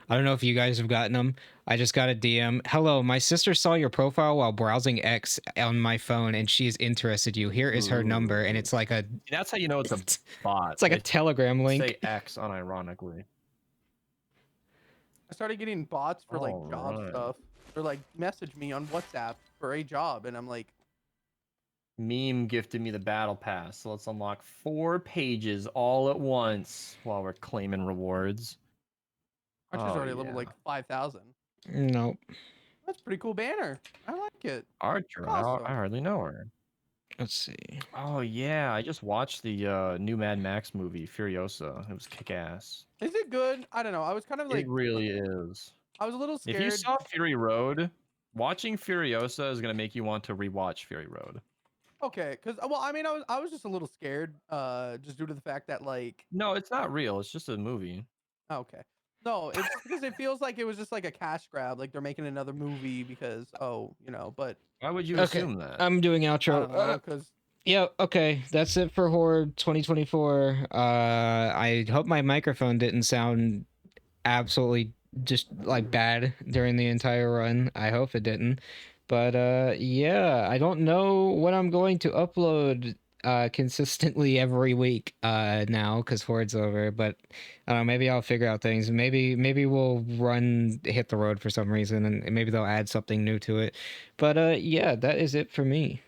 I don't know if you guys have gotten them. I just got a DM. Hello, my sister saw your profile while browsing X on my phone, and she's interested you. Here is her number, and it's like a That's how you know it's a bot. it's like a Telegram link. Say X unironically. I started getting bots for like job Alright. stuff. They're like, message me on WhatsApp for a job, and I'm like, Meme gifted me the battle pass, so let's unlock 4 pages all at once while we're claiming rewards. Archer's Oh already leveled yeah, like 5,000. Nope. That's a pretty cool banner. I like it. Archer. Awesome. I hardly know her. Let's see. Oh yeah, I just watched the new Mad Max movie, Furiosa. It was kick-ass. Is it good? I don't know. I was kind of like, It really is. I was a little If you scared. saw Fury Road, watching Furiosa is gonna make you want to rewatch Fury Road. Okay, because well, I mean, I was just a little scared, just due to the fact that like, No, it's not real. It's just a movie. okay, no, it's just because it feels like it was just like a cash grab, like they're making another movie because but Why would you Okay, assume that? I'm doing I outro. don't know because Yeah, okay. That's it for Horde 2024. I hope my microphone didn't sound absolutely just like bad during the entire run. I hope it didn't. But yeah, I don't know when I'm going to upload consistently every week now cuz Horde's over, but I don't know, maybe I'll figure out things. Maybe we'll hit the road for some reason and maybe they'll add something new to it. But yeah, that is it for me.